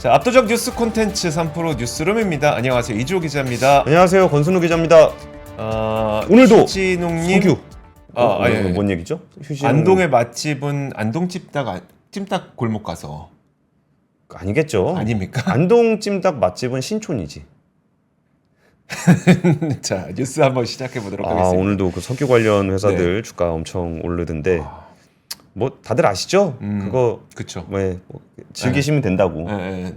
자, 압도적 뉴스 콘텐츠 3프로 뉴스룸입니다. 안녕하세요, 이주호 기자입니다. 안녕하세요, 권순우 기자입니다. 오늘도 휴진웅님 석유. 예. 뭔 얘기죠? 안동의 맛집은 안동 찜닭 골목 가서 아니겠죠. 아닙니까? 안동 찜닭 맛집은 신촌이지. 자, 뉴스 한번 시작해 보도록 하겠습니다. 오늘도 그 석유 관련 회사들 주가 엄청 오르던데 뭐 다들 아시죠? 그거 그렇죠. 즐기시면 된다고. 네.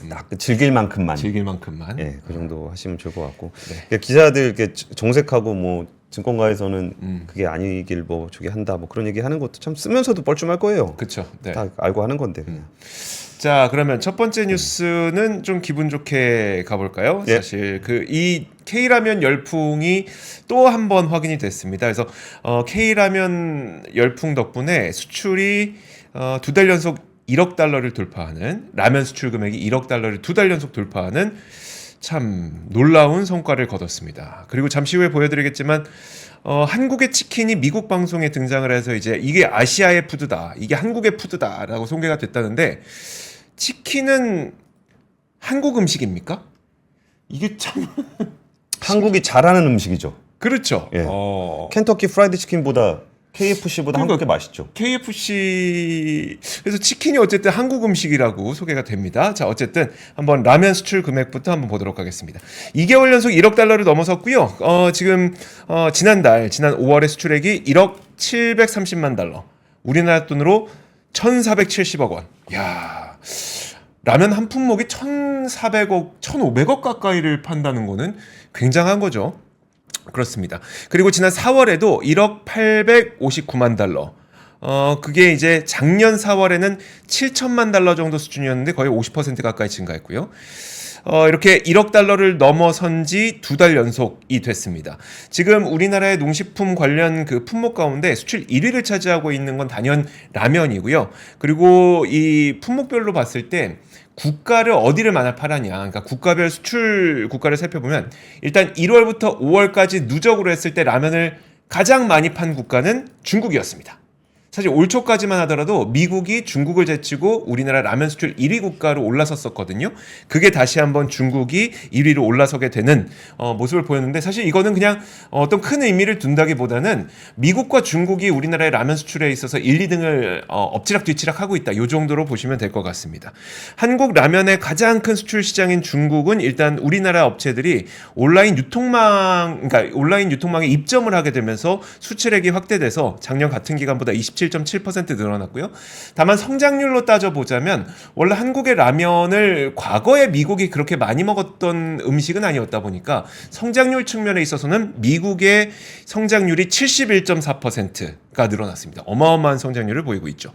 딱 즐길 만큼만. 즐길 만큼만. 예, 그 정도 하시면 좋을 것 같고. 네. 그러니까 기자들 이렇게 정색하고 뭐 증권가에서는 그게 아니길 뭐 저기 한다 뭐 그런 얘기 하는 것도 참 쓰면서도 뻘쭘할 거예요. 그렇죠. 네. 다 알고 하는 건데 그냥. 자, 그러면 첫 번째 뉴스는 좀 기분 좋게 가볼까요? 예. 사실 이 K라면 열풍이 또 한 번 확인이 됐습니다. 그래서 K라면 열풍 덕분에 수출이 2달 연속 1억 달러를 돌파하는, 라면 수출 금액이 1억 달러를 2달 연속 돌파하는 참 놀라운 성과를 거뒀습니다. 그리고 잠시 후에 보여드리겠지만 한국의 치킨이 미국 방송에 등장을 해서 이제 이게 아시아의 푸드다, 이게 한국의 푸드다라고 소개가 됐다는데, 치킨은 한국 음식입니까? 이게 참 한국이 잘하는 음식이죠. 그렇죠. 예. 켄터키 프라이드 치킨보다 KFC보다 한국게 맛있죠. KFC 그래서 치킨이 어쨌든 한국 음식이라고 소개가 됩니다. 자, 어쨌든 한번 라면 수출 금액부터 한번 보도록 하겠습니다. 2개월 연속 1억 달러를 넘어섰고요. 지금 지난 5월의 수출액이 1억 730만 달러. 우리나라 돈으로 1,470억 원. 야. 라면 한 품목이 1,400억, 1,500억 가까이를 판다는 거는 굉장한 거죠. 그렇습니다. 그리고 지난 4월에도 1억 859만 달러. 그게 이제 작년 4월에는 7천만 달러 정도 수준이었는데 거의 50% 가까이 증가했고요. 이렇게 1억 달러를 넘어선 지 2달 연속이 됐습니다. 지금 우리나라의 농식품 관련 그 품목 가운데 수출 1위를 차지하고 있는 건 단연 라면이고요. 그리고 이 품목별로 봤을 때 국가를 어디를 많이 팔았냐, 그러니까 국가별 수출 국가를 살펴보면 일단 1월부터 5월까지 누적으로 했을 때 라면을 가장 많이 판 국가는 중국이었습니다. 사실 올 초까지만 하더라도 미국이 중국을 제치고 우리나라 라면 수출 1위 국가로 올라섰었거든요. 그게 다시 한번 중국이 1위로 올라서게 되는 모습을 보였는데, 사실 이거는 그냥 어떤 큰 의미를 둔다기보다는 미국과 중국이 우리나라의 라면 수출에 있어서 1, 2등을 엎치락뒤치락 하고 있다, 이 정도로 보시면 될 것 같습니다. 한국 라면의 가장 큰 수출 시장인 중국은 일단 우리나라 업체들이 온라인 유통망에 입점을 하게 되면서 수출액이 확대돼서 작년 같은 기간보다 27.7% 늘어났고요. 다만 성장률로 따져보자면 원래 한국의 라면을 과거에 미국이 그렇게 많이 먹었던 음식은 아니었다 보니까 성장률 측면에 있어서는 미국의 성장률이 71.4%가 늘어났습니다. 어마어마한 성장률을 보이고 있죠.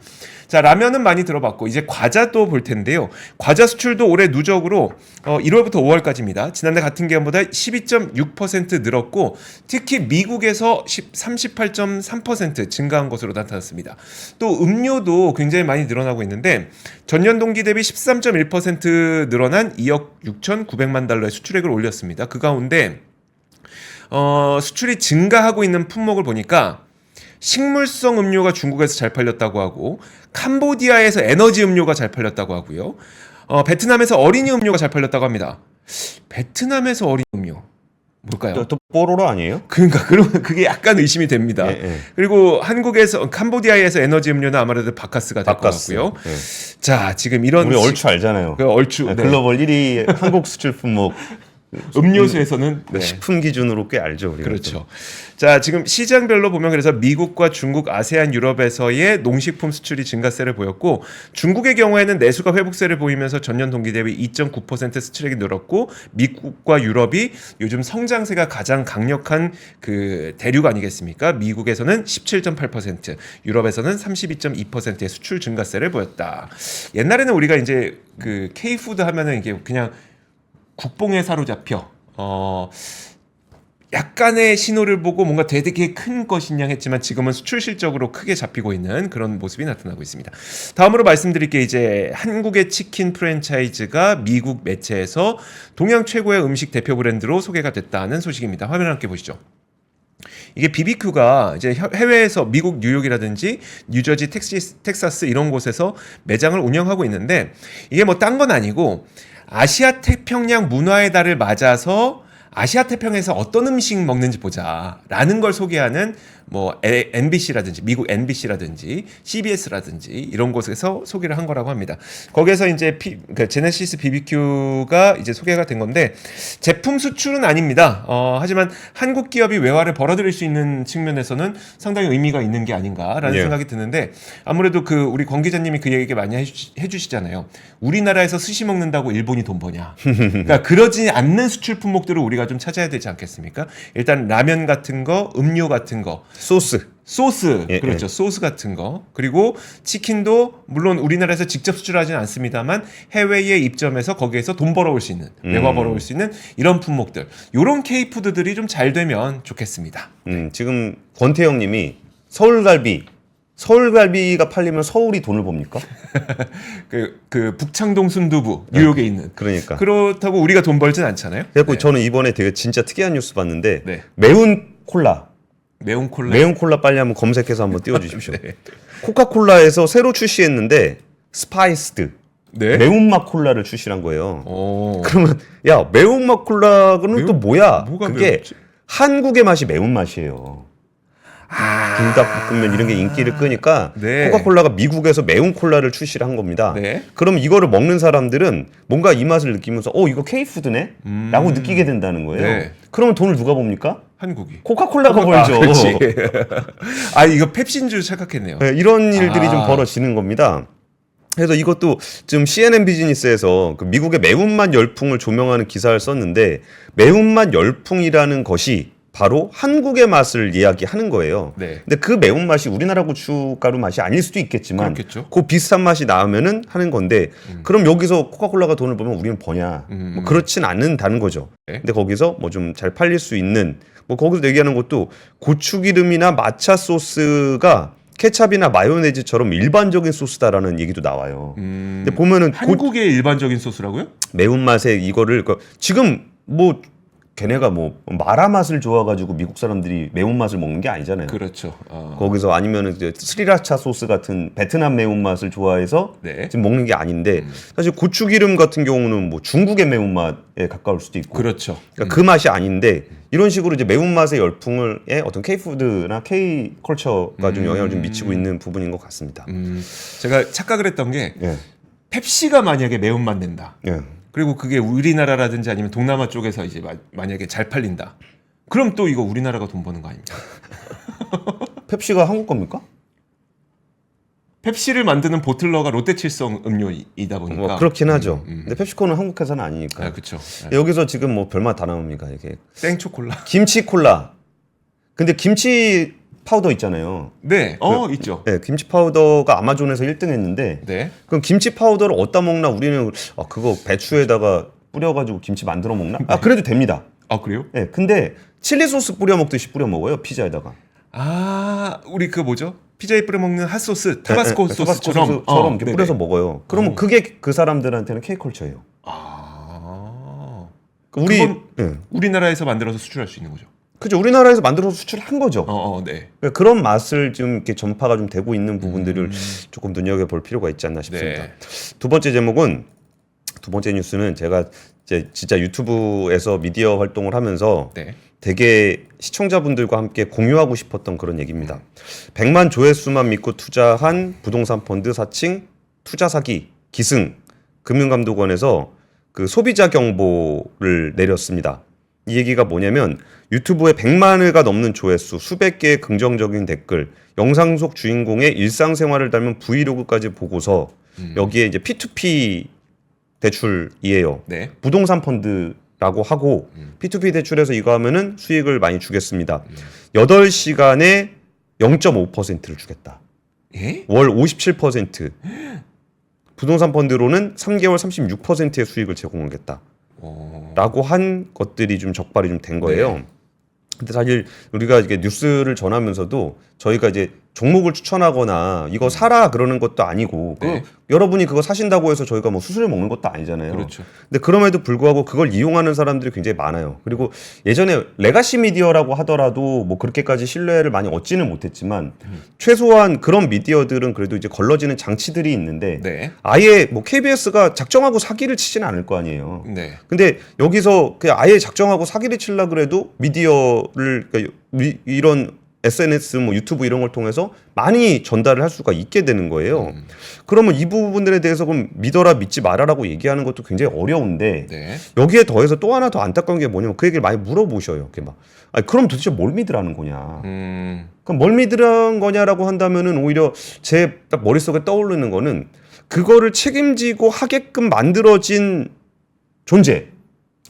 자, 라면은 많이 들어봤고 이제 과자도 볼 텐데요. 과자 수출도 올해 누적으로 1월부터 5월까지입니다. 지난해 같은 기간보다 12.6% 늘었고 특히 미국에서 38.3% 증가한 것으로 나타났습니다. 또 음료도 굉장히 많이 늘어나고 있는데 전년 동기 대비 13.1% 늘어난 2억 6,900만 달러의 수출액을 올렸습니다. 그 가운데 수출이 증가하고 있는 품목을 보니까 식물성 음료가 중국에서 잘 팔렸다고 하고, 캄보디아에서 에너지 음료가 잘 팔렸다고 하고요. 베트남에서 어린이 음료가 잘 팔렸다고 합니다. 베트남에서 어린이 음료 뭘까요? 또 뽀로로 아니에요? 그러니까 그게 약간 의심이 됩니다. 예. 그리고 캄보디아에서 에너지 음료는 아무래도 바카스가 될 것 같고요. 예. 자, 지금 이런 우리 얼추 알잖아요. 얼추 글로벌 1위 한국 수출 품목. 음료수에서는 식품 기준으로 꽤 알죠, 우리가. 그렇죠. 자, 지금 시장별로 보면 그래서 미국과 중국, 아세안, 유럽에서의 농식품 수출이 증가세를 보였고, 중국의 경우에는 내수가 회복세를 보이면서 전년 동기 대비 2.9% 수출액이 늘었고, 미국과 유럽이 요즘 성장세가 가장 강력한 그 대륙 아니겠습니까? 미국에서는 17.8%, 유럽에서는 32.2%의 수출 증가세를 보였다. 옛날에는 우리가 이제 그 K푸드 하면은 이게 그냥 국뽕에 사로잡혀 약간의 신호를 보고 뭔가 되게 큰 것이냐 했지만 지금은 수출 실적으로 크게 잡히고 있는 그런 모습이 나타나고 있습니다. 다음으로 말씀드릴 게 이제 한국의 치킨 프랜차이즈가 미국 매체에서 동양 최고의 음식 대표 브랜드로 소개가 됐다는 소식입니다. 화면 함께 보시죠. 이게 BBQ가 이제 해외에서 미국 뉴욕이라든지 뉴저지, 텍사스 이런 곳에서 매장을 운영하고 있는데 이게 뭐 딴 건 아니고 아시아 태평양 문화의 달을 맞아서 아시아 태평양에서 어떤 음식 먹는지 보자라는 걸 소개하는 뭐 NBC라든지 미국 NBC라든지 CBS라든지 이런 곳에서 소개를 한 거라고 합니다. 거기에서 이제 그러니까 제네시스 BBQ가 이제 소개가 된 건데 제품 수출은 아닙니다. 하지만 한국 기업이 외화를 벌어들일 수 있는 측면에서는 상당히 의미가 있는 게 아닌가라는 예. 생각이 드는데 아무래도 그 우리 권 기자님이 그 얘기 많이 해주시잖아요. 우리나라에서 스시 먹는다고 일본이 돈 버냐? 그러니까 그러지 않는 수출 품목들을 우리가 좀 찾아야 되지 않겠습니까? 일단 라면 같은 거, 음료 같은 거. 소스 예, 그렇죠. 예. 소스 같은 거 그리고 치킨도 물론 우리나라에서 직접 수출하지는 않습니다만 해외에 입점해서 거기에서 돈 벌어올 수 있는 외화 벌어올 수 있는 이런 품목들 이런 K푸드들이 좀 잘 되면 좋겠습니다. 지금 권태영님이 서울갈비가 팔리면 서울이 돈을 봅니까? 그 북창동 순두부 뉴욕에 있는 그러니까. 그렇다고 우리가 돈 벌진 않잖아요. 그래서 저는 이번에 되게 진짜 특이한 뉴스 봤는데 네. 매운 콜라 매운 콜라 빨리 한번 검색해서 한번 띄워주십시오. 네. 코카콜라에서 새로 출시했는데 스파이스드 네. 매운맛 콜라를 출시한 거예요. 오. 그러면 야 매운맛 콜라는 또 뭐야? 뭐가 그게 매웠지? 한국의 맛이 매운맛이에요. 불닭볶음면 이런 게 인기를 끄니까 네. 코카콜라가 미국에서 매운 콜라를 출시를 한 겁니다. 네. 그럼 이거를 먹는 사람들은 뭔가 이 맛을 느끼면서 이거 K푸드네? 라고 느끼게 된다는 거예요. 네. 그러면 돈을 누가 봅니까? 한국이. 코카콜라가 벌죠. 그렇지. 아 이거 펩시인 줄 착각했네요. 네, 이런 일들이 좀 벌어지는 겁니다. 그래서 이것도 지금 CNN 비즈니스에서 그 미국의 매운맛 열풍을 조명하는 기사를 썼는데 매운맛 열풍이라는 것이 바로 한국의 맛을 이야기하는 거예요. 네. 근데 그 매운맛이 우리나라 고춧가루 맛이 아닐 수도 있겠지만 그렇겠죠. 그 비슷한 맛이 나오면은 하는 건데 그럼 여기서 코카콜라가 돈을 벌면 우리는 버냐? 뭐 그렇진 않는다는 거죠. 네. 근데 거기서 뭐 좀 잘 팔릴 수 있는 뭐 거기서 얘기하는 것도 고추기름이나 마차 소스가 케찹이나 마요네즈처럼 일반적인 소스다라는 얘기도 나와요. 근데 보면은 한국의 일반적인 소스라고요? 매운맛에 이거를 지금 뭐 걔네가 뭐 마라 맛을 좋아가지고 미국 사람들이 매운맛을 먹는 게 아니잖아요. 그렇죠. 거기서 아니면은 이제 스리라차 소스 같은 베트남 매운맛을 좋아해서 네. 지금 먹는 게 아닌데 사실 고추기름 같은 경우는 뭐 중국의 매운맛에 가까울 수도 있고 그렇죠. 그러니까 그 맛이 아닌데 이런 식으로 이제 매운맛의 열풍을 어떤 K푸드나 K컬처가 좀 영향을 좀 미치고 있는 부분인 것 같습니다. 제가 착각을 했던 게 예. 펩시가 만약에 매운맛 낸다. 예. 그리고 그게 우리나라라든지 아니면 동남아 쪽에서 이제 만약에 잘 팔린다. 그럼 또 이거 우리나라가 돈 버는 거 아닙니까? 펩시가 한국 겁니까? 펩시를 만드는 보틀러가 롯데칠성 음료이다 보니까 뭐 그렇긴 하죠. 근데 펩시코는 한국 회사는 아니니까. 아, 그렇죠. 여기서 지금 뭐 별맛 다 나옵니까 이게 생초콜라. 김치 콜라. 근데 김치 파우더 있잖아요. 네, 있죠. 네, 김치 파우더가 아마존에서 1등했는데 네. 그럼 김치 파우더를 어디다 먹나 우리는 그거 배추에다가 뿌려가지고 김치 만들어 먹나? 그래도 됩니다. 아 그래요? 네, 근데 칠리 소스 뿌려 먹듯이 뿌려 먹어요 피자에다가. 우리 그 뭐죠? 피자에 뿌려 먹는 핫소스, 타바스코 네, 소스처럼 이렇게 뿌려서 먹어요. 그러면 그게 그 사람들한테는 K컬처예요. 우리 우리나라에서 만들어서 수출할 수 있는 거죠. 그죠? 우리나라에서 만들어서 수출한 거죠. 네. 그러니까 그런 맛을 좀 이렇게 전파가 좀 되고 있는 부분들을 조금 눈여겨볼 필요가 있지 않나 싶습니다. 네. 두 번째 뉴스는 제가 이제 진짜 유튜브에서 미디어 활동을 하면서 네. 되게 시청자분들과 함께 공유하고 싶었던 그런 얘기입니다. 100만 조회수만 믿고 투자한 부동산 펀드 사칭 투자 사기 기승 금융감독원에서 그 소비자 경보를 내렸습니다. 이 얘기가 뭐냐면 유튜브에 100만 회가 넘는 조회수, 수백 개의 긍정적인 댓글, 영상 속 주인공의 일상생활을 닮은 브이로그까지 보고서 여기에 이제 P2P 대출이에요. 네. 부동산 펀드라고 하고 P2P 대출에서 이거 하면은 수익을 많이 주겠습니다. 8시간에 0.5%를 주겠다. 예? 월 57%. 부동산 펀드로는 3개월 36%의 수익을 제공하겠다. 라고 한 것들이 좀 적발이 좀 된 거예요. 네. 근데 사실 우리가 이게 뉴스를 전하면서도 저희가 이제 종목을 추천하거나 이거 사라 그러는 것도 아니고 네. 여러분이 그거 사신다고 해서 저희가 뭐 수수료 먹는 것도 아니잖아요. 그렇죠. 근데 그럼에도 불구하고 그걸 이용하는 사람들이 굉장히 많아요. 그리고 예전에 레가시 미디어라고 하더라도 뭐 그렇게까지 신뢰를 많이 얻지는 못했지만 최소한 그런 미디어들은 그래도 이제 걸러지는 장치들이 있는데 네. 아예 뭐 KBS가 작정하고 사기를 치지는 않을 거 아니에요. 네. 근데 여기서 그냥 아예 작정하고 사기를 치려 그래도 미디어를 그러니까 이런 SNS 뭐 유튜브 이런 걸 통해서 많이 전달을 할 수가 있게 되는 거예요. 그러면 이 부분들에 대해서 그럼 믿어라 믿지 말아라고 얘기하는 것도 굉장히 어려운데 네. 여기에 더해서 또 하나 더 안타까운 게 뭐냐면 그 얘기를 많이 물어보셔요. 이렇게 막 아니, 그럼 도대체 뭘 믿으라는 거냐? 그럼 뭘 믿으라는 거냐라고 한다면은 오히려 제 딱 머릿속에 떠오르는 거는 그거를 책임지고 하게끔 만들어진 존재.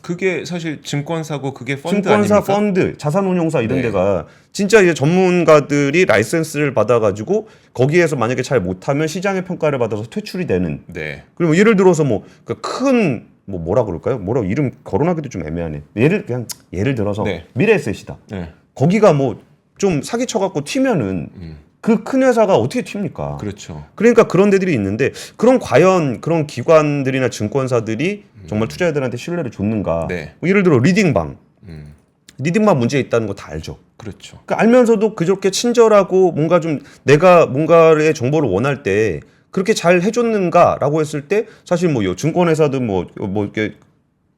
그게 사실 증권사고 그게 펀드 증권사, 아닙니까? 펀드, 자산운용사 이런 네. 데가 진짜 이제 전문가들이 라이센스를 받아가지고 거기에서 만약에 잘 못하면 시장의 평가를 받아서 퇴출이 되는. 네. 그리고 예를 들어서 뭐 큰 뭐라 그럴까요? 뭐라고 이름 거론하기도 좀 애매하네. 예를 들어서 네. 미래에셋이다. 네. 거기가 뭐 좀 사기 쳐갖고 튀면은 그 큰 회사가 어떻게 튑니까? 그렇죠. 그러니까 그런 데들이 있는데 과연 그런 기관들이나 증권사들이 정말 투자자들한테 신뢰를 줬는가? 네. 뭐 예를 들어 리딩방. 음. 리딩방 문제 있다는 거 다 알죠. 그렇죠. 그러니까 알면서도 그저께 친절하고 뭔가 좀 내가 뭔가의 정보를 원할 때 그렇게 잘 해줬는가라고 했을 때 사실 뭐 증권회사든 뭐 이렇게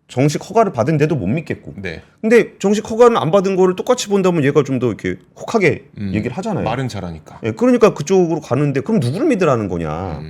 정식 허가를 받은 데도 못 믿겠고. 네. 근데 정식 허가는 안 받은 거를 똑같이 본다면 얘가 좀 더 이렇게 혹하게 얘기를 하잖아요. 말은 잘하니까. 예, 그러니까 그쪽으로 가는데 그럼 누구를 믿으라는 거냐?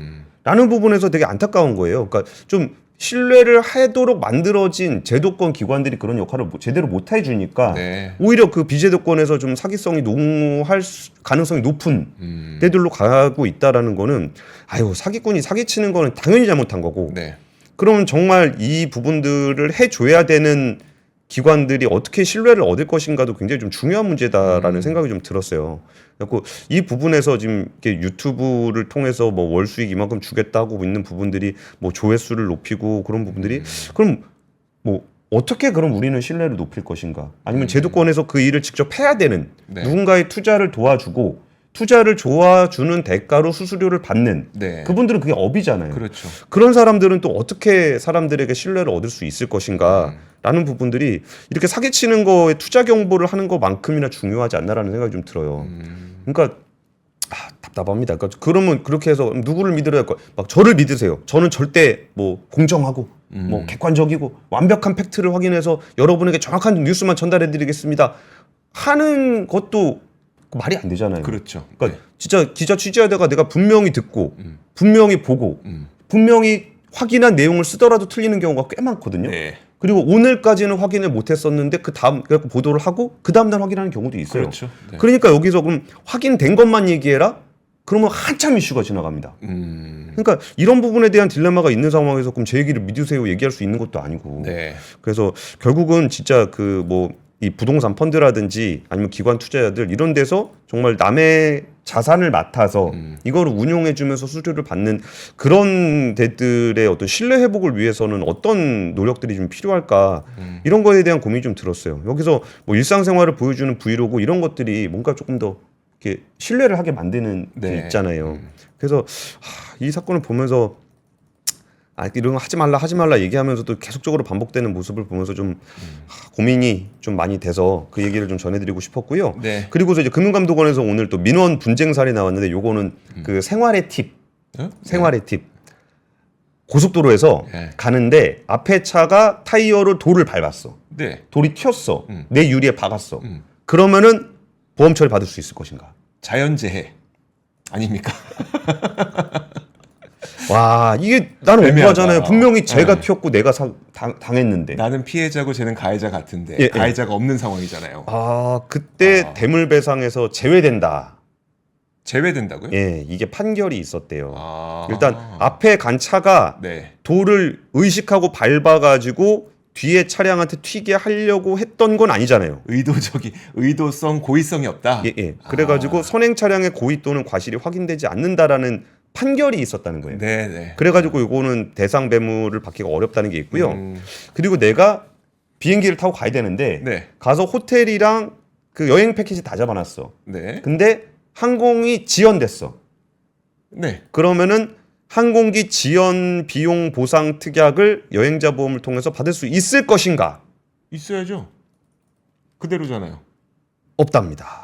라는 부분에서 되게 안타까운 거예요. 그러니까 좀 신뢰를 하도록 만들어진 제도권 기관들이 그런 역할을 제대로 못 해주니까 네. 오히려 그 비제도권에서 좀 사기성이 농후할 가능성이 높은 데들로 가고 있다라는 거는 아유 사기꾼이 사기치는 거는 당연히 잘못한 거고 네. 그러면 정말 이 부분들을 해줘야 되는 기관들이 어떻게 신뢰를 얻을 것인가도 굉장히 좀 중요한 문제다라는 생각이 좀 들었어요. 그래서 이 부분에서 지금 이렇게 유튜브를 통해서 뭐 월수익 이만큼 주겠다고 있는 부분들이 뭐 조회수를 높이고 그런 부분들이 그럼 뭐 어떻게 그럼 우리는 신뢰를 높일 것인가? 아니면 제도권에서 그 일을 직접 해야 되는 네. 누군가의 투자를 도와주고 투자를 도와주는 대가로 수수료를 받는 네. 그분들은 그게 업이잖아요. 그렇죠. 그런 사람들은 또 어떻게 사람들에게 신뢰를 얻을 수 있을 것인가라는 부분들이 이렇게 사기치는 거에 투자 경보를 하는 것만큼이나 중요하지 않나라는 생각이 좀 들어요. 그러니까 답답합니다. 그러니까 그러면 그렇게 해서 누구를 믿으려 할까? 막 저를 믿으세요. 저는 절대 뭐 공정하고 뭐 객관적이고 완벽한 팩트를 확인해서 여러분에게 정확한 뉴스만 전달해드리겠습니다. 하는 것도 말이 안 되잖아요. 그렇죠. 그러니까 진짜 기자 취재하다가 내가 분명히 듣고 분명히 보고 분명히 확인한 내용을 쓰더라도 틀리는 경우가 꽤 많거든요. 네. 그리고 오늘까지는 확인을 못했었는데 그 다음 그래서 보도를 하고 그 다음 날 확인하는 경우도 있어요. 그렇죠. 네. 그러니까 여기서 그럼 확인된 것만 얘기해라. 그러면 한참 이슈가 지나갑니다. 그러니까 이런 부분에 대한 딜레마가 있는 상황에서 그럼 제 얘기를 믿으세요 얘기할 수 있는 것도 아니고. 네. 그래서 결국은 진짜 그 뭐 이 부동산 펀드라든지 아니면 기관 투자자들 이런 데서 정말 남의 자산을 맡아서 이거를 운용해주면서 수수료를 받는 그런 데들의 어떤 신뢰 회복을 위해서는 어떤 노력들이 좀 필요할까 이런 거에 대한 고민이 좀 들었어요. 여기서 뭐 일상생활을 보여주는 브이로그 이런 것들이 뭔가 조금 더 이렇게 신뢰를 하게 만드는 게 네. 있잖아요. 그래서 이 사건을 보면서 이런 거 하지 말라 얘기하면서도 계속적으로 반복되는 모습을 보면서 좀 고민이 좀 많이 돼서 그 얘기를 좀 전해드리고 싶었고요. 네. 그리고서 이제 금융감독원에서 오늘 또 민원 분쟁 사례 나왔는데 요거는 그 생활의 팁, 어? 생활의 팁. 고속도로에서 네. 가는데 앞에 차가 타이어로 돌을 밟았어. 네. 돌이 튀었어. 내 유리에 박았어. 음. 그러면은 보험 처리 받을 수 있을 것인가? 자연재해 아닙니까? 와 이게 나는 애매하다. 억울하잖아요. 분명히 제가 네. 튀었고 내가 당했는데. 나는 피해자고 쟤는 가해자 같은데 예, 가해자가 없는 상황이잖아요. 그때 대물배상에서 제외된다. 제외된다고요? 예, 이게 판결이 있었대요. 아. 일단 앞에 간 차가 네. 돌을 의식하고 밟아가지고 뒤에 차량한테 튀게 하려고 했던 건 아니잖아요. 의도성 고의성이 없다. 예. 그래가지고 선행 차량의 고의 또는 과실이 확인되지 않는다라는 판결이 있었다는 거예요. 네. 그래가지고 이거는 대상 배무를 받기가 어렵다는 게 있고요. 그리고 내가 비행기를 타고 가야 되는데 네. 가서 호텔이랑 그 여행 패키지 다 잡아놨어. 네. 근데 항공이 지연됐어. 네. 그러면은 항공기 지연 비용 보상 특약을 여행자 보험을 통해서 받을 수 있을 것인가? 있어야죠. 그대로잖아요. 없답니다.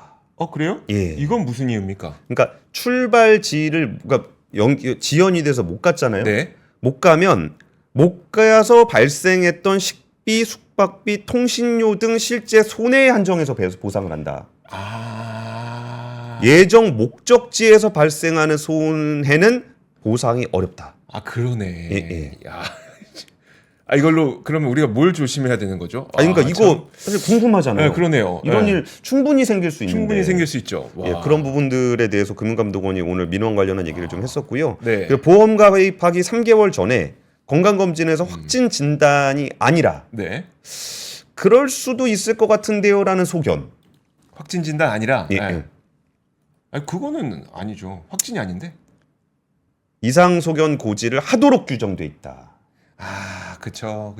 그래요? 예. 이건 무슨 이유입니까? 그러니까 출발지를 그러니까 지연이 돼서 못 갔잖아요. 네. 못 가면 못 가서 발생했던 식비, 숙박비, 통신료 등 실제 손해 한정에서 보상을 한다. 예정 목적지에서 발생하는 손해는 보상이 어렵다. 그러네. 예. 야. 이걸로 그러면 우리가 뭘 조심해야 되는 거죠? 그러니까 이거 사실 궁금하잖아요. 네, 그러네요. 이런 네. 일 충분히 생길 수 있는데. 충분히 생길 수 있죠. 와. 예, 그런 부분들에 대해서 금융감독원이 오늘 민원 관련한 얘기를 좀 했었고요. 네. 그리고 보험 가입하기 3개월 전에 건강검진에서 확진 진단이 아니라 네. 그럴 수도 있을 것 같은데요라는 소견. 확진 진단 아니라. 예, 네. 예. 그거는 아니죠. 확진이 아닌데. 이상 소견 고지를 하도록 규정돼 있다. 그쵸.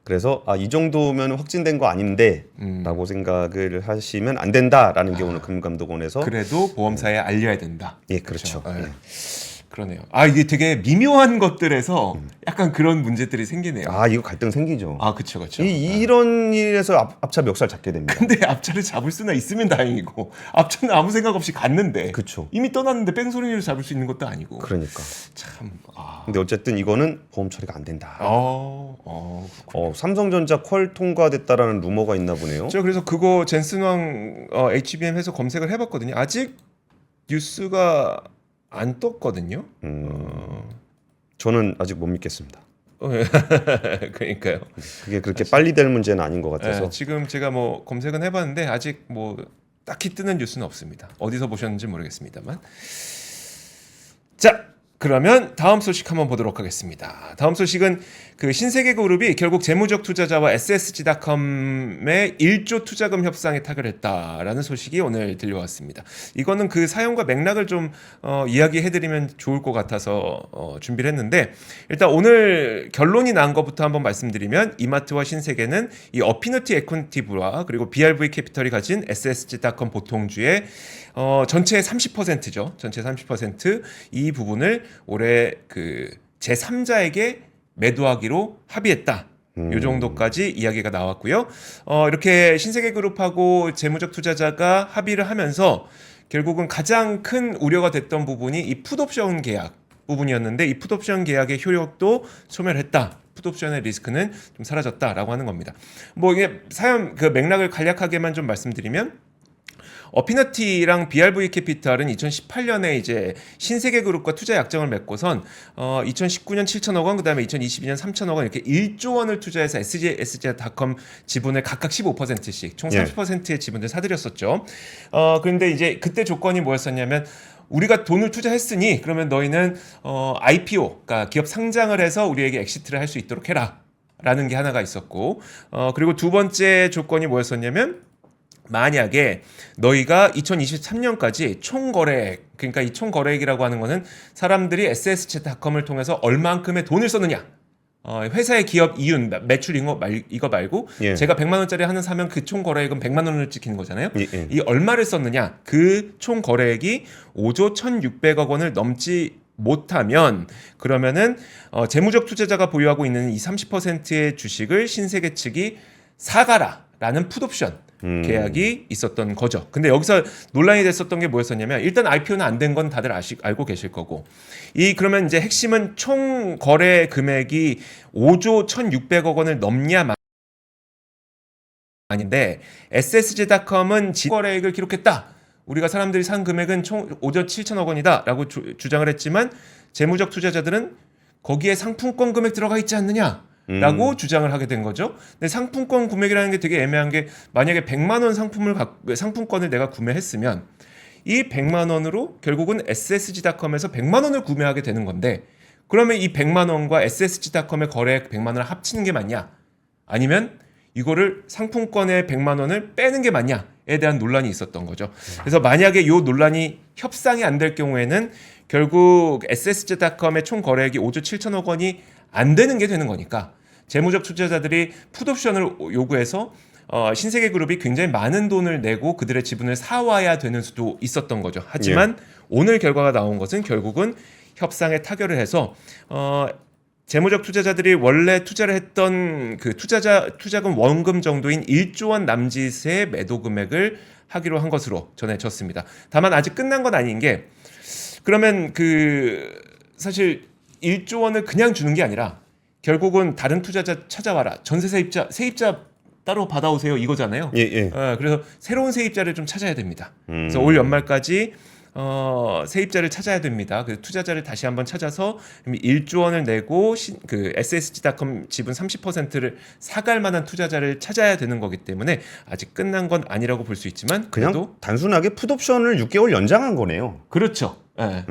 그래서 이 정도면 확진된 거 아닌데 라고 생각을 하시면 안 된다라는 게 오늘 금감독원에서 그래도 보험사에 알려야 된다. 예, 그렇죠. 예. 예. 그러네요. 이게 되게 미묘한 것들에서 약간 그런 문제들이 생기네요. 이거 갈등 생기죠. 그쵸. 이런 일에서 앞차 멱살 잡게 됩니다. 근데 앞차를 잡을 수나 있으면 다행이고 앞차는 아무 생각 없이 갔는데 그쵸. 이미 떠났는데 뺑소니를 잡을 수 있는 것도 아니고 그러니까. 참. 근데 어쨌든 이거는 보험 처리가 안 된다. 삼성전자 퀄 통과됐다라는 루머가 있나 보네요. 저 그래서 그거 젠슨왕 HBM 해서 검색을 해봤거든요. 아직 뉴스가 안 떴거든요. 저는 아직 못 믿겠습니다. 그러니까요. 그게 그렇게 빨리 될 문제는 아닌 것 같아서. 지금 제가 뭐 검색은 해봤는데 아직 뭐 딱히 뜨는 뉴스는 없습니다. 어디서 보셨는지 모르겠습니다만. 자, 그러면 다음 소식 한번 보도록 하겠습니다. 다음 소식은 그 신세계그룹이 결국 재무적 투자자와 SSG닷컴의 1조 투자금 협상에 타결했다라는 소식이 오늘 들려왔습니다. 이거는 그 사연과 맥락을 좀 이야기해드리면 좋을 것 같아서 준비를 했는데 일단 오늘 결론이 난 것부터 한번 말씀드리면 이마트와 신세계는 이 어피니티 에코티브와 그리고 BRV 캐피털이 가진 SSG닷컴 보통주의 전체의 30%죠. 전체 30% 부분을 올해 그 제3자에게 매도하기로 합의했다. 이 정도까지 이야기가 나왔고요. 이렇게 신세계그룹하고 재무적 투자자가 합의를 하면서 결국은 가장 큰 우려가 됐던 부분이 이 풋옵션 계약 부분이었는데 이 풋옵션 계약의 효력도 소멸했다. 풋옵션의 리스크는 좀 사라졌다라고 하는 겁니다. 뭐 이게 사연 그 맥락을 간략하게만 좀 말씀드리면 어피너티랑 BRV 캐피탈은 2018년에 이제 신세계그룹과 투자 약정을 맺고선 2019년 7천억 원, 그다음에 2022년 3천억 원 이렇게 1조 원을 투자해서 SSG닷컴 지분을 각각 15%씩 총 30%의 지분을 사들였었죠. 그런데 이제 그때 조건이 뭐였었냐면 우리가 돈을 투자했으니 그러면 너희는 IPO, 그러니까 기업 상장을 해서 우리에게 엑시트를 할 수 있도록 해라라는 게 하나가 있었고, 그리고 두 번째 조건이 뭐였었냐면 만약에 너희가 2023년까지 총거래액, 그러니까 이 총거래액이라고 하는 거는 사람들이 SSG닷컴을 통해서 얼만큼의 돈을 썼느냐, 회사의 기업 이윤, 매출 이거 말고 제가 100만 원짜리 하나 사면 그 총거래액은 100만 원을 찍히는 거잖아요. 이 얼마를 썼느냐, 그 총거래액이 5조 1,600억 원을 넘지 못하면 그러면은 재무적 투자자가 보유하고 있는 이 30%의 주식을 신세계 측이 사가라라는 풋옵션 계약이 있었던 거죠. 근데 여기서 논란이 됐었던 게 뭐였었냐면 일단 IPO는 안 된 건 다들 알고 계실 거고 그러면 이제 핵심은 총 거래 금액이 5조 1,600억 원을 넘냐 아닌데 SSG닷컴은 거래액을 기록했다. 우리가 사람들이 산 금액은 총 5조 7천억 원이다 라고 주장을 했지만 재무적 투자자들은 거기에 상품권 금액 들어가 있지 않느냐 라고 주장을 하게 된 거죠. 근데 상품권 구매라는 게 되게 애매한 게 만약에 100만 원 상품권을 내가 구매했으면 이 100만 원으로 결국은 SSG닷컴에서 100만 원을 구매하게 되는 건데 그러면 이 100만 원과 SSG닷컴의 거래액 100만 원을 합치는 게 맞냐? 아니면 이거를 상품권의 100만 원을 빼는 게 맞냐에 대한 논란이 있었던 거죠. 그래서 만약에 이 논란이 협상이 안 될 경우에는 결국 SSG닷컴의 총 거래액이 5조 7천억 원이 안 되는 게 되는 거니까 재무적 투자자들이 풋옵션을 요구해서 신세계그룹이 굉장히 많은 돈을 내고 그들의 지분을 사와야 되는 수도 있었던 거죠. 하지만 오늘 결과가 나온 것은 결국은 협상에 타결을 해서 재무적 투자자들이 원래 투자를 했던 그 투자금 원금 정도인 1조 원 남짓의 매도 금액을 하기로 한 것으로 전해졌습니다. 다만 아직 끝난 건 아닌 게 그러면 사실 1조 원을 그냥 주는 게 아니라 결국은 다른 투자자 찾아와라. 전세 세입자 따로 받아오세요 이거잖아요. 예. 그래서 새로운 세입자를 좀 찾아야 됩니다. 그래서 올 연말까지 세입자를 찾아야 됩니다. 그 투자자를 다시 한번 찾아서 1조 원을 내고 SSG닷컴 지분 30%를 사갈 만한 투자자를 찾아야 되는 거기 때문에 아직 끝난 건 아니라고 볼 수 있지만 그냥 그래도 단순하게 풋옵션을 6개월 연장한 거네요. 그렇죠. 네.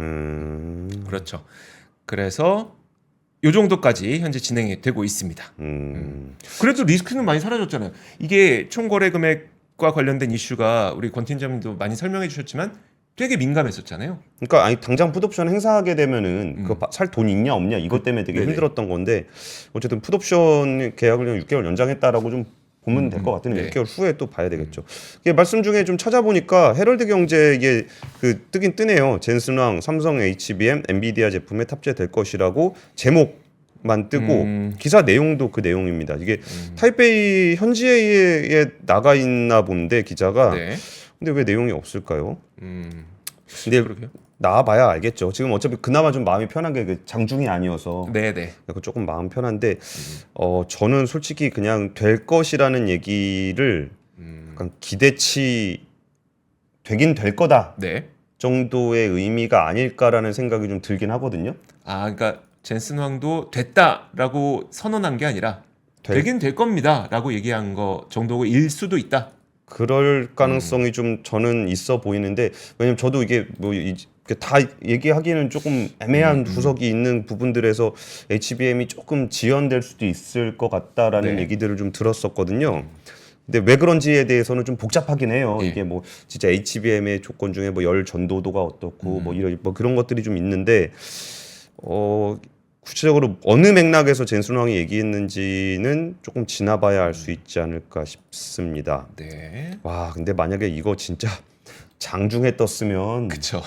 그렇죠. 그래서 요 정도까지 현재 진행이 되고 있습니다. 그래도 리스크는 많이 사라졌잖아요. 이게 총거래 금액과 관련된 이슈가 우리 권 팀장님도 많이 설명해 주셨지만 되게 민감했었잖아요. 그러니까 아니 당장 풋옵션 행사하게 되면은 그거 살 돈 있냐 없냐 이것 때문에 되게 네네. 힘들었던 건데 어쨌든 풋옵션 계약을 그냥 6개월 연장했다라고 좀 보면 될 것 같은데 네. 6개월 후에 또 봐야 되겠죠. 이게 말씀 중에 좀 찾아보니까 헤럴드 경제 이게 뜨긴 뜨네요. 젠슨왕 삼성 HBM 엔비디아 제품에 탑재될 것이라고 제목만 뜨고 기사 내용도 그 내용입니다. 이게 타이베이 현지에 나가 있나 본데 기자가 네. 근데 왜 내용이 없을까요? 근데 그러게요. 나와봐야 알겠죠. 지금 어차피 그나마 좀 마음이 편한 게 그 장중이 아니어서 네네. 조금 마음 편한데 저는 솔직히 그냥 될 것이라는 얘기를 약간 기대치 되긴 될 거다 네. 정도의 의미가 아닐까라는 생각이 좀 들긴 하거든요. 그러니까 젠슨 황도 됐다라고 선언한 게 아니라 되긴 될 겁니다라고 얘기한 거 정도일 수도 있다. 그럴 가능성이 좀 저는 있어 보이는데 왜냐면 저도 이게 다 얘기하기는 조금 애매한 구석이 있는 부분들에서 HBM이 조금 지연될 수도 있을 것 같다라는 네. 얘기들을 좀 들었었거든요. 근데 왜 그런지에 대해서는 좀 복잡하긴 해요. 예. 이게 뭐 진짜 HBM의 조건 중에 뭐 열 전도도가 어떻고 뭐 이런 뭐 그런 것들이 좀 있는데 구체적으로 어느 맥락에서 젠슨왕이 얘기했는지는 조금 지나봐야 알 수 있지 않을까 싶습니다. 네. 와, 근데 만약에 이거 진짜 장중에 떴으면 그쵸.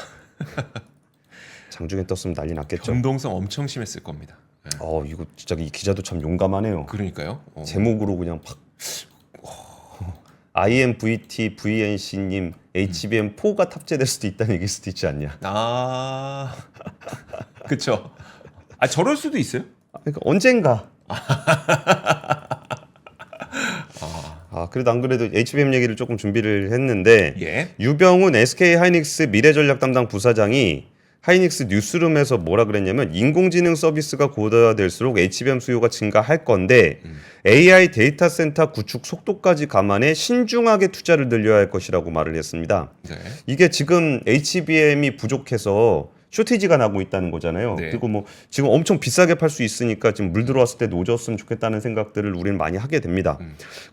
장중에 떴으면 난리 났겠죠. 변동성 엄청 심했을 겁니다. 네. 이거 진짜 이 기자도 참 용감하네요. 그러니까요. 제목으로 그냥 팍 IMVT VNC님 HBM4가 탑재될 수도 있다는 얘기일 수도 있지 않냐. 그쵸. 저럴 수도 있어요? 그러니까 언젠가. 그래도 안 그래도 HBM 얘기를 조금 준비를 했는데 예. 유병훈 SK 하이닉스 미래전략 담당 부사장이 하이닉스 뉴스룸에서 뭐라 그랬냐면 인공지능 서비스가 고도화될수록 HBM 수요가 증가할 건데 AI 데이터 센터 구축 속도까지 감안해 신중하게 투자를 늘려야 할 것이라고 말을 했습니다. 네. 이게 지금 HBM이 부족해서 쇼티지가 나고 있다는 거잖아요. 네. 그리고 뭐 지금 엄청 비싸게 팔 수 있으니까 지금 물 들어왔을 때 노졌으면 좋겠다는 생각들을 우리는 많이 하게 됩니다.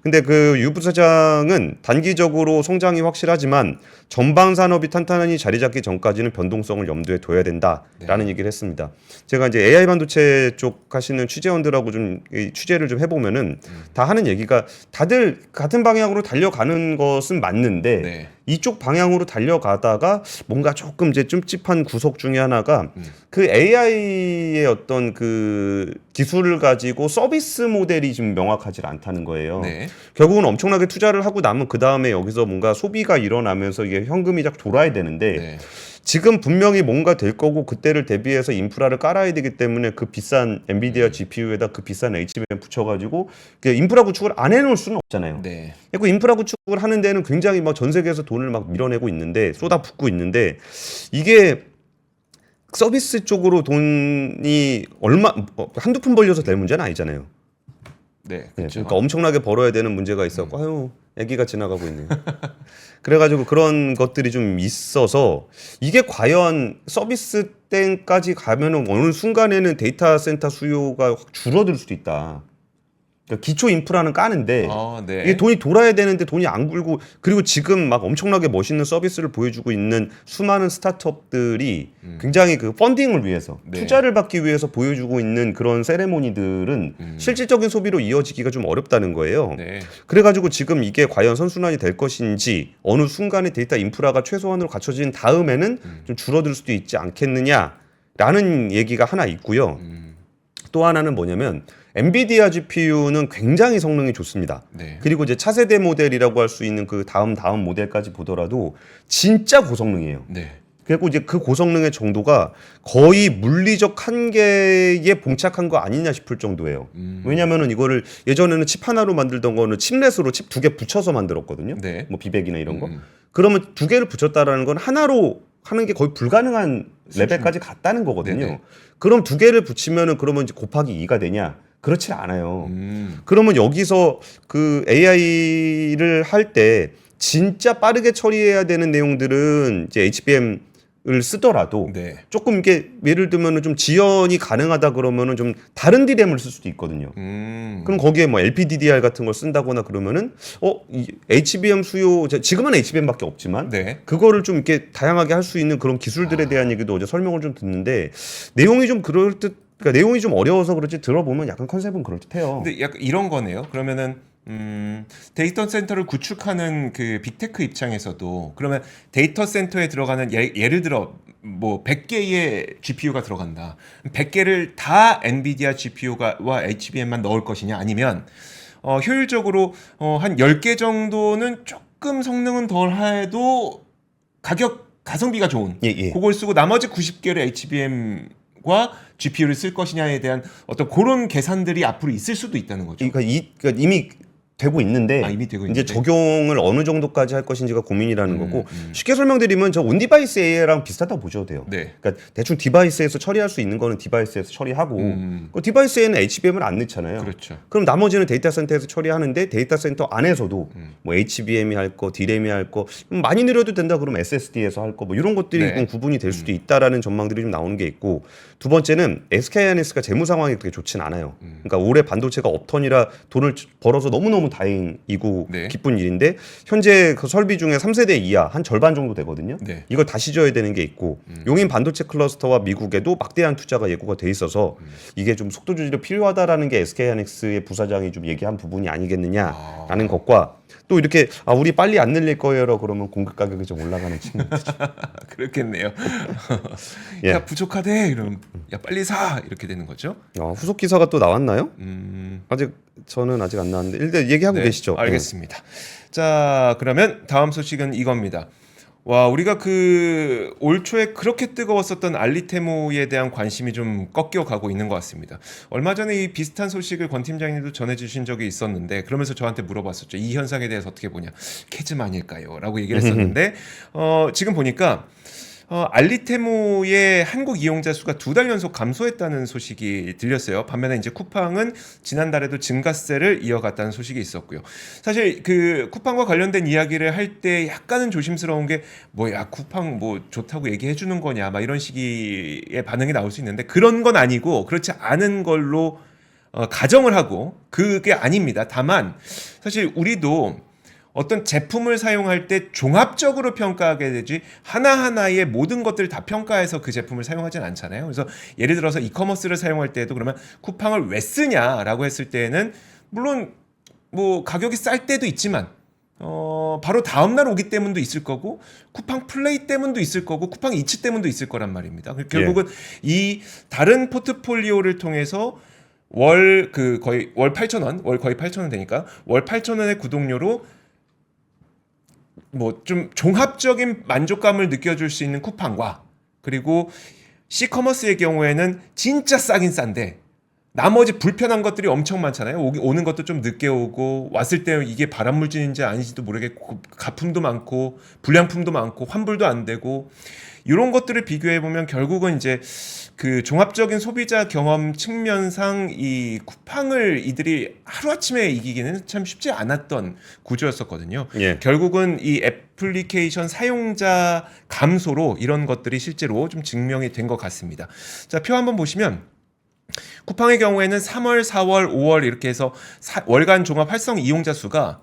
근데 그 유 부사장은 단기적으로 성장이 확실하지만 전방 산업이 탄탄히 자리 잡기 전까지는 변동성을 염두에 둬야 된다라는 얘기를 했습니다. 제가 이제 AI 반도체 쪽 하시는 취재원들하고 좀 취재를 좀 해보면은 다 하는 얘기가 다들 같은 방향으로 달려가는 것은 맞는데 네. 이쪽 방향으로 달려가다가 뭔가 조금 이제 찜찜한 구석 중에 하나가 그 AI의 어떤 그 기술을 가지고 서비스 모델이 좀 명확하지 않다는 거예요. 네. 결국은 엄청나게 투자를 하고 나면 그 다음에 여기서 뭔가 소비가 일어나면서 이게 현금이 쫙 돌아야 되는데 네. 지금 분명히 뭔가 될 거고 그때를 대비해서 인프라를 깔아야 되기 때문에 그 비싼 엔비디아 GPU에다 그 비싼 HBM 붙여가지고 인프라 구축을 안 해놓을 수는 없잖아요. 네. 그 인프라 구축을 하는 데는 굉장히 막 전 세계에서 돈을 막 밀어내고 있는데 쏟아붓고 있는데 이게 서비스 쪽으로 돈이 한두 푼 벌려서 될 문제는 아니잖아요. 네. 네, 그렇죠. 그러니까 엄청나게 벌어야 되는 문제가 있었고 아유 애기가 지나가고 있네요. 그래가지고 그런 것들이 좀 있어서 이게 과연 서비스 때까지 가면은 어느 순간에는 데이터 센터 수요가 확 줄어들 수도 있다. 그러니까 기초 인프라는 까는데 네. 이게 돈이 돌아야 되는데 돈이 안 굴고 그리고 지금 막 엄청나게 멋있는 서비스를 보여주고 있는 수많은 스타트업들이 굉장히 그 펀딩을 위해서 네. 투자를 받기 위해서 보여주고 있는 그런 세레모니들은 실질적인 소비로 이어지기가 좀 어렵다는 거예요. 네. 그래가지고 지금 이게 과연 선순환이 될 것인지 어느 순간에 데이터 인프라가 최소한으로 갖춰진 다음에는 좀 줄어들 수도 있지 않겠느냐라는 얘기가 하나 있고요. 또 하나는 뭐냐면 엔비디아 GPU는 굉장히 성능이 좋습니다. 네. 그리고 이제 차세대 모델이라고 할 수 있는 그 다음 모델까지 보더라도 진짜 고성능이에요. 네. 그리고 이제 그 고성능의 정도가 거의 물리적 한계에 봉착한 거 아니냐 싶을 정도예요. 왜냐면은 이거를 예전에는 칩 하나로 만들던 거는 칩렛으로 칩 2개 붙여서 만들었거든요. 네. 뭐 비백이나 이런 거. 그러면 2개를 붙였다라는 건 하나로 하는 게 거의 불가능한 레벨까지 갔다는 거거든요. 네네. 그럼 2개를 붙이면은 그러면 이제 곱하기 2가 되냐? 그렇지 않아요. 음. 그러면 여기서 그 AI를 할 때 진짜 빠르게 처리해야 되는 내용들은 이제 HBM을 쓰더라도 네. 조금 이게 예를 들면은 좀 지연이 가능하다 그러면은 좀 다른 디램을 쓸 수도 있거든요. 그럼 거기에 뭐 LPDDR 같은 걸 쓴다거나 그러면은 이 HBM 수요 지금은 HBM밖에 없지만 네. 그거를 좀 이렇게 다양하게 할 수 있는 그런 기술들에 대한 얘기도 어제 설명을 좀 듣는데 내용이 좀 그럴 듯 그러니까 내용이 좀 어려워서 그렇지 들어보면 약간 컨셉은 그럴 듯해요. 근데 약간 이런 거네요. 그러면은 데이터 센터를 구축하는 그 빅테크 입장에서도 그러면 데이터 센터에 들어가는 예를 들어 뭐 100개의 GPU가 들어간다. 100개를 다 엔비디아 GPU와 HBM만 넣을 것이냐 아니면 효율적으로 한 10개 정도는 조금 성능은 덜 해도 가성비가 좋은 예. 그걸 쓰고 나머지 90개를 HBM과 GPU를 쓸 것이냐에 대한 어떤 그런 계산들이 앞으로 있을 수도 있다는 거죠. 그러니까 이미 되고 있는데 이미 되고 이제 있는데. 적용을 어느 정도까지 할 것인지가 고민이라는 거고 쉽게 설명드리면 저 온디바이스 AI랑 비슷하다고 보셔도 돼요. 네. 그러니까 대충 디바이스에서 처리할 수 있는 거는 디바이스에서 처리하고 그 디바이스에는 HBM을 안 넣잖아요. 그렇죠. 그럼 나머지는 데이터 센터에서 처리하는데 데이터 센터 안에서도 뭐 HBM이 할 거, D램이 할 거 많이 늘려도 된다 그러면 SSD에서 할 거 뭐 이런 것들이 네. 구분이 될 수도 있다라는 전망들이 좀 나오는 게 있고 두 번째는 SK 하이닉스가 재무 상황이 그렇게 좋진 않아요. 그러니까 올해 반도체가 업턴이라 돈을 벌어서 너무너무 다행이고 네. 기쁜 일인데 현재 그 설비 중에 3세대 이하 한 절반 정도 되거든요. 네. 이걸 다시 져야 되는 게 있고 용인 반도체 클러스터와 미국에도 막대한 투자가 예고가 돼 있어서 이게 좀 속도 조절이 필요하다라는 게 SK 하이닉스의 부사장이 좀 얘기한 부분이 아니겠느냐라는 것과 또 이렇게 우리 빨리 안 늘릴 거예요 그러면 공급 가격이 좀 올라가는 측면이죠. 그렇겠네요. 예. 야 부족하대 이러면 야 빨리 사 이렇게 되는 거죠. 후속 기사가 또 나왔나요? 저는 아직 안 나왔는데 일단 얘기하고 네, 계시죠. 알겠습니다. 자 그러면 다음 소식은 이겁니다. 와 우리가 그 올 초에 그렇게 뜨거웠었던 알리테모에 대한 관심이 좀 꺾여가고 있는 것 같습니다. 얼마 전에 이 비슷한 소식을 권 팀장님도 전해주신 적이 있었는데 그러면서 저한테 물어봤었죠. 이 현상에 대해서 어떻게 보냐. 캐즘 아닐까요? 라고 얘기를 했었는데 지금 보니까 알리테모의 한국 이용자 수가 2달 연속 감소했다는 소식이 들렸어요. 반면에 이제 쿠팡은 지난달에도 증가세를 이어갔다는 소식이 있었고요. 사실 그 쿠팡과 관련된 이야기를 할 때 약간은 조심스러운 게 뭐야 쿠팡 뭐 좋다고 얘기해 주는 거냐 막 이런 식의 반응이 나올 수 있는데 그런 건 아니고 그렇지 않은 걸로 가정을 하고 그게 아닙니다. 다만 사실 우리도 어떤 제품을 사용할 때 종합적으로 평가하게 되지 하나하나의 모든 것들을 다 평가해서 그 제품을 사용하진 않잖아요. 그래서 예를 들어서 이커머스를 사용할 때도 그러면 쿠팡을 왜 쓰냐라고 했을 때는 물론 뭐 가격이 쌀 때도 있지만 바로 다음날 오기 때문도 있을 거고 쿠팡 플레이 때문도 있을 거고 쿠팡 이츠 때문도 있을 거란 말입니다. 결국은 이 다른 포트폴리오를 통해서 거의 월 8,000원, 월 거의 8,000원 되니까 월 8,000원의 구독료로 뭐 좀 종합적인 만족감을 느껴줄 수 있는 쿠팡과 그리고 C커머스의 경우에는 진짜 싸긴 싼데 나머지 불편한 것들이 엄청 많잖아요. 오는 것도 좀 늦게 오고 왔을 때 이게 발암물질인지 아닌지도 모르겠고 가품도 많고 불량품도 많고 환불도 안 되고 이런 것들을 비교해 보면 결국은 이제 그 종합적인 소비자 경험 측면상 이 쿠팡을 이들이 하루아침에 이기기는 참 쉽지 않았던 구조였었거든요. 예. 결국은 이 애플리케이션 사용자 감소로 이런 것들이 실제로 좀 증명이 된 것 같습니다. 자, 표 한번 보시면 쿠팡의 경우에는 3월, 4월, 5월 이렇게 해서 월간 종합 활성 이용자 수가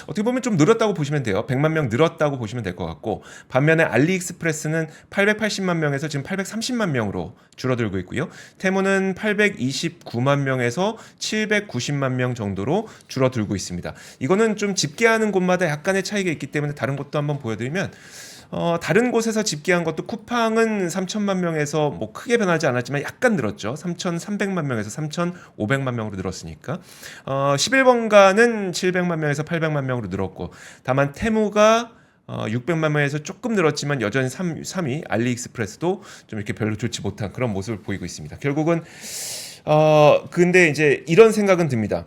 어떻게 보면 좀 늘었다고 보시면 돼요. 100만 명 늘었다고 보시면 될 것 같고, 반면에 알리익스프레스는 880만 명에서 지금 830만 명으로 줄어들고 있고요. 테무는 829만 명에서 790만 명 정도로 줄어들고 있습니다. 이거는 좀 집계하는 곳마다 약간의 차이가 있기 때문에 다른 곳도 한번 보여드리면, 다른 곳에서 집계한 것도 쿠팡은 3천만 명에서 뭐 크게 변하지 않았지만 약간 늘었죠. 3,300만 명에서 3,500만 명으로 늘었으니까. 11번가는 700만 명에서 800만 명으로 늘었고, 다만 테무가 600만 명에서 조금 늘었지만 여전히 3위 알리익스프레스도 좀 이렇게 별로 좋지 못한 그런 모습을 보이고 있습니다. 결국은 근데 이제 이런 생각은 듭니다.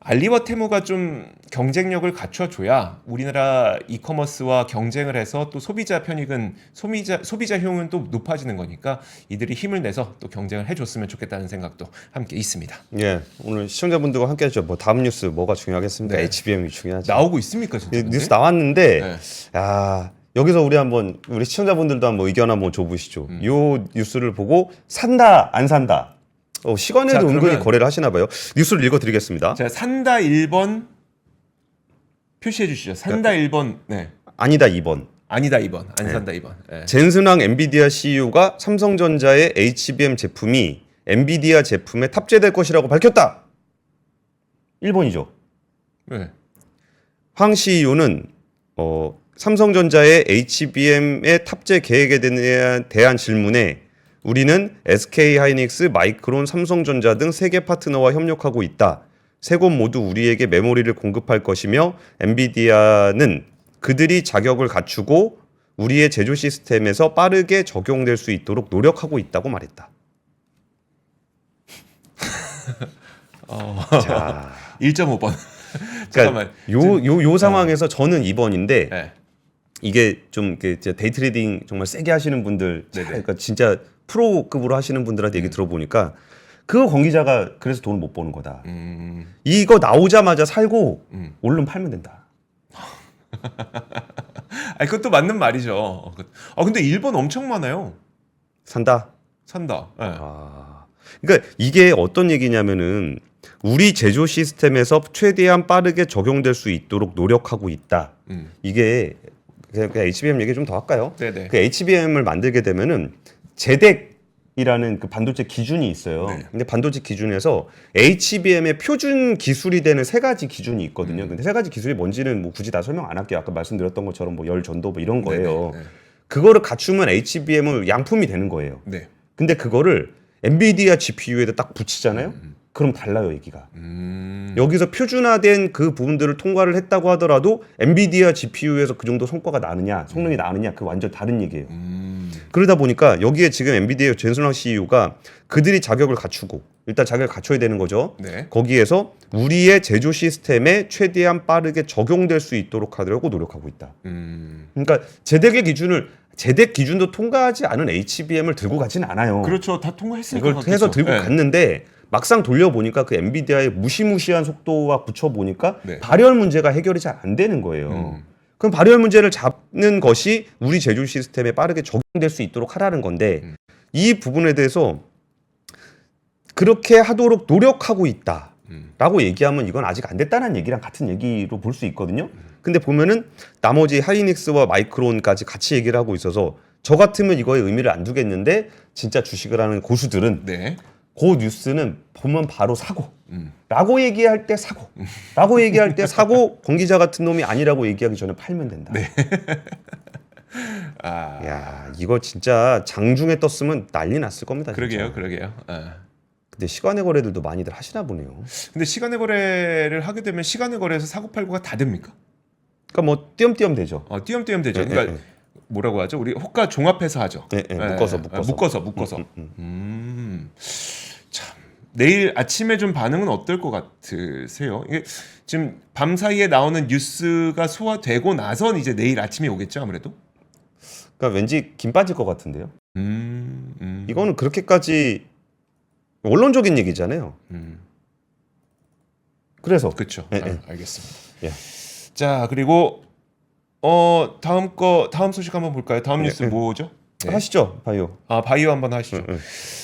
알리와 테무가 좀 경쟁력을 갖춰줘야 우리나라 이커머스와 경쟁을 해서 또 소비자 편익은 소비자 효용은 또 높아지는 거니까 이들이 힘을 내서 또 경쟁을 해줬으면 좋겠다는 생각도 함께 있습니다. 예, 오늘 시청자분들과 함께 하죠. 뭐 다음 뉴스 뭐가 중요하겠습니까? 네. HBM이 중요하죠. 나오고 있습니까, 진짜? 예, 근데? 뉴스 나왔는데, 네. 야 여기서 우리 시청자분들도 한번 의견 한번 줘보시죠. 요 뉴스를 보고 산다 안 산다. 시간에도 자, 은근히 그러면- 거래를 하시나 봐요. 뉴스를 읽어드리겠습니다. 자, 산다 1번 표시해 주시죠. 산다 1번, 네. 아니다 2번. 아니다 2번, 안 산다 2번. 네. 젠슨왕 엔비디아 CEO가 삼성전자의 HBM 제품이 엔비디아 제품에 탑재될 것이라고 밝혔다. 1번이죠. 네. 황 CEO는 삼성전자의 HBM의 탑재 계획에 대한 질문에 우리는 SK하이닉스, 마이크론, 삼성전자 등 3개 파트너와 협력하고 있다. 세 곳 모두 우리에게 메모리를 공급할 것이며 엔비디아는 그들이 자격을 갖추고 우리의 제조 시스템에서 빠르게 적용될 수 있도록 노력하고 있다고 말했다. 자, 1.5번. 그러니까 잠깐만. 요 상황에서 저는 2번인데 네. 이게 좀 데이 트레이딩 정말 세게 하시는 분들, 네네. 그러니까 진짜 프로급으로 하시는 분들한테 얘기 들어보니까 그 관계자가 그래서 돈을 못 버는 거다. 이거 나오자마자 살고 얼른 팔면 된다. 아니, 그것도 맞는 말이죠. 근데 1번 엄청 많아요. 산다. 산다. 네. 그러니까 이게 어떤 얘기냐면은 우리 제조 시스템에서 최대한 빠르게 적용될 수 있도록 노력하고 있다. 이게 그냥 HBM 얘기 좀 더 할까요? 네네. 그 HBM을 만들게 되면은 제덱이라는 그 반도체 기준이 있어요. 네. 근데 반도체 기준에서 HBM의 표준 기술이 되는 3가지 기준이 있거든요. 근데 3가지 기술이 뭔지는 뭐 굳이 다 설명 안 할게요. 아까 말씀드렸던 것처럼 뭐 열 전도 뭐 이런 거예요. 네네. 그거를 갖추면 HBM은 양품이 되는 거예요. 네. 근데 그거를 엔비디아 GPU에다 딱 붙이잖아요. 그럼 달라요, 얘기가. 여기서 표준화된 그 부분들을 통과를 했다고 하더라도 엔비디아 GPU에서 그 정도 성과가 나느냐, 성능이 나느냐, 그 완전 다른 얘기예요. 그러다 보니까 여기에 지금 엔비디아 젠슨왕 CEO가 그들이 자격을 갖추고 일단 자격을 갖춰야 되는 거죠. 네. 거기에서 우리의 제조 시스템에 최대한 빠르게 적용될 수 있도록 하려고 노력하고 있다. 그러니까 제덱 기준도 통과하지 않은 HBM을 들고 가지는 않아요. 그렇죠. 다 통과했을 이걸 것 해서 같겠죠. 들고 네. 갔는데 막상 돌려보니까 그 엔비디아의 무시무시한 속도와 붙여보니까 네. 발열 문제가 해결이 잘 안 되는 거예요. 그럼 발열 문제를 잡는 것이 우리 제조 시스템에 빠르게 적용될 수 있도록 하라는 건데 이 부분에 대해서 그렇게 하도록 노력하고 있다 라고 얘기하면 이건 아직 안 됐다는 얘기랑 같은 얘기로 볼 수 있거든요. 근데 보면은 나머지 하이닉스와 마이크론까지 같이 얘기를 하고 있어서 저 같으면 이거에 의미를 안 두겠는데 진짜 주식을 하는 고수들은 네. 그 뉴스는 보면 바로 사고 라고 얘기할 때 사고 라고 얘기할 때 사고 권기자 같은 놈이 아니라고 얘기하기 전에 팔면 된다. 네. 야 이거 진짜 장중에 떴으면 난리 났을 겁니다. 그러게요. 진짜. 그러게요. 근데 시간의 거래들도 많이들 하시나 보네요. 근데 시간의 거래를 하게 되면 시간의 거래에서 사고 팔고가 다 됩니까? 그러니까 뭐 띄엄띄엄 되죠. 띄엄띄엄 되죠. 예, 그러니까 예, 뭐라고 하죠? 우리 호가 종합해서 하죠. 묶어서. 참, 내일 아침에 좀 반응은 어떨 것 같으세요? 이게 지금 밤 사이에 나오는 뉴스가 소화되고 나선 이제 내일 아침에 오겠죠, 아무래도. 그러니까 왠지 김 빠질 것 같은데요. 이거는 그렇게까지 원론적인 얘기잖아요. 그래서 그렇죠. 예. 알겠습니다. 예. 자, 그리고 다음 소식 한번 볼까요? 다음 뉴스 예. 뭐죠? 네. 하시죠, 바이오. 바이오 한번 하시죠.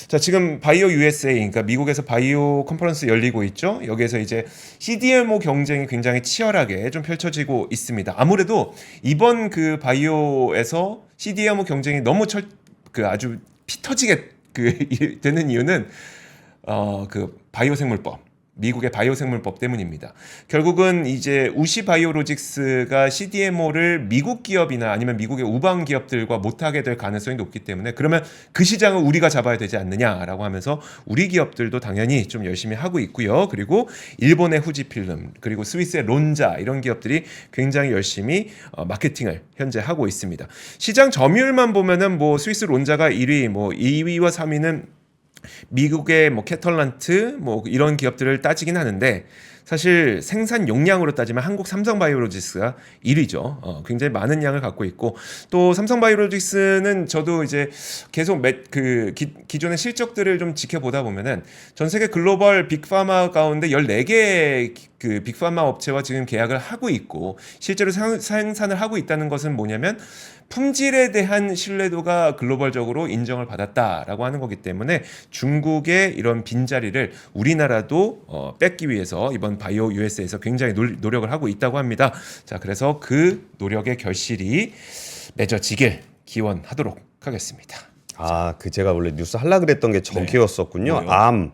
자, 지금 바이오 USA, 그러니까 미국에서 바이오 컨퍼런스 열리고 있죠. 여기에서 이제 CDMO 경쟁이 굉장히 치열하게 좀 펼쳐지고 있습니다. 아무래도 이번 그 바이오에서 CDMO 경쟁이 너무 아주 피 터지게 되는 이유는 그 바이오 생물법. 미국의 바이오 생물법 때문입니다. 결국은 이제 우시 바이오로직스가 CDMO를 미국 기업이나 아니면 미국의 우방 기업들과 못하게 될 가능성이 높기 때문에 그러면 그 시장을 우리가 잡아야 되지 않느냐라고 하면서 우리 기업들도 당연히 좀 열심히 하고 있고요. 그리고 일본의 후지필름, 그리고 스위스의 론자 이런 기업들이 굉장히 열심히 마케팅을 현재 하고 있습니다. 시장 점유율만 보면은 뭐 스위스 론자가 1위, 뭐 2위와 3위는 미국의 뭐 캐털란트 뭐 이런 기업들을 따지긴 하는데 사실 생산 용량으로 따지면 한국 삼성바이오로직스가 1위죠. 굉장히 많은 양을 갖고 있고 또 삼성바이오로직스는 저도 이제 계속 기존의 실적들을 좀 지켜보다 보면은 전 세계 글로벌 빅파마 가운데 14개 그 빅파마 업체와 지금 계약을 하고 있고 실제로 생산을 하고 있다는 것은 뭐냐면 품질에 대한 신뢰도가 글로벌적으로 인정을 받았다라고 하는 거기 때문에 중국의 이런 빈자리를 우리나라도 뺏기 위해서 이번 바이오 US에서 굉장히 노력을 하고 있다고 합니다. 자, 그래서 그 노력의 결실이 맺어지길 기원하도록 하겠습니다. 제가 원래 뉴스 하려고 그랬던 게 저기였었군요. 뭐요? 암.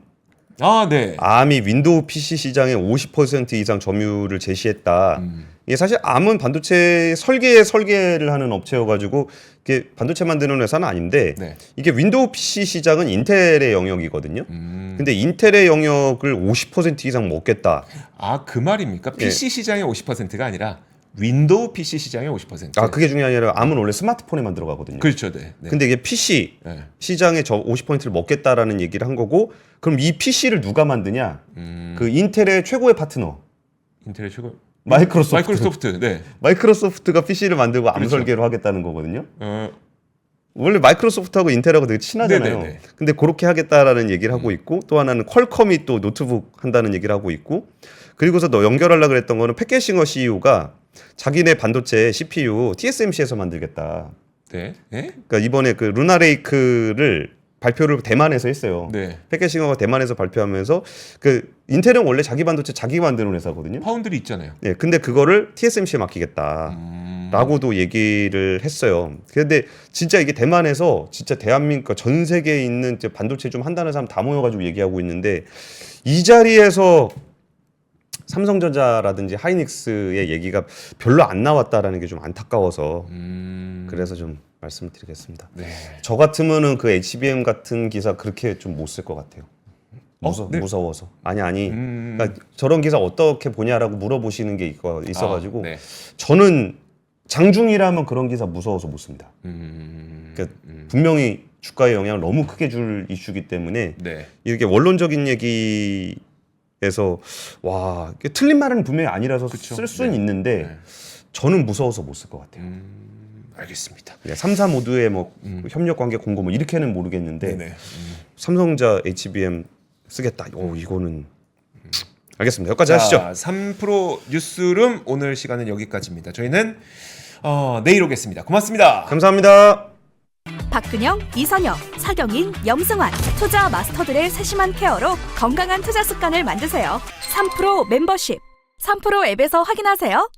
네. 암이 윈도우 PC 시장의 50% 이상 점유율을 제시했다. 이게 사실 암은 반도체 설계를 하는 업체여가지고 이게 반도체 만드는 회사는 아닌데 네. 이게 윈도우 PC 시장은 인텔의 영역이거든요. 근데 인텔의 영역을 50% 이상 먹겠다. 그 말입니까? PC 시장의 50%가 아니라 윈도우 PC 시장의 50%. 그게 중요한 게 아니라 암은 원래 스마트폰에만 들어가거든요. 그렇죠, 네. 근데 이게 PC 시장의 저 50%를 먹겠다라는 얘기를 한 거고, 그럼 이 PC를 누가 만드냐? 그 인텔의 최고의 파트너. 인텔의 최고. 마이크로소프트. 네. 마이크로소프트가 PC를 만들고 암 그렇죠. 설계로 하겠다는 거거든요. 원래 마이크로소프트하고 인텔하고 되게 친하잖아요. 네네네. 근데 그렇게 하겠다라는 얘기를 하고 있고, 또 하나는 퀄컴이 또 노트북 한다는 얘기를 하고 있고, 그리고서 너 연결하려고 그랬던 거는 패케싱어 CEO가 자기네 반도체 CPU TSMC에서 만들겠다. 네. 그러니까 이번에 그 루나레이크를 발표를 대만에서 했어요. 네. 패케싱어가 대만에서 발표하면서 그 인텔은 원래 자기 반도체 자기가 만드는 회사거든요. 파운드리 있잖아요. 네, 근데 그거를 TSMC에 맡기겠다라고도 얘기를 했어요. 근데 진짜 이게 대만에서 진짜 대한민국 전 세계에 있는 반도체 좀 한다는 사람 다 모여가지고 얘기하고 있는데 이 자리에서 삼성전자라든지 하이닉스의 얘기가 별로 안 나왔다라는 게 좀 안타까워서 그래서 좀 말씀드리겠습니다. 네. 저 같으면은 그 HBM 같은 기사 그렇게 좀 못 쓸 것 같아요. 네. 무서워서. 아니. 그러니까 저런 기사 어떻게 보냐라고 물어보시는 게 있어가지고 네. 저는 장중이라면 그런 기사 무서워서 못 씁니다. 그러니까 분명히 주가에 영향을 너무 크게 줄 이슈기 때문에 네. 이렇게 원론적인 얘기에서 이게 틀린 말은 분명히 아니라서 그쵸. 쓸 수는 네. 있는데 네. 저는 무서워서 못 쓸 것 같아요. 알겠습니다. 3사 모두의 뭐 협력 관계 공고 뭐 이렇게는 모르겠는데 네네. 삼성자 HBM 쓰겠다. 이거는 알겠습니다. 여기까지 하시죠. 3프로 뉴스룸 오늘 시간은 여기까지입니다. 저희는 내일 오겠습니다. 고맙습니다. 감사합니다. 박근영, 이선영, 사경인, 염승환 투자 마스터들의 세심한 케어로 건강한 투자 습관을 만드세요. 3프로 멤버십 3프로 앱에서 확인하세요.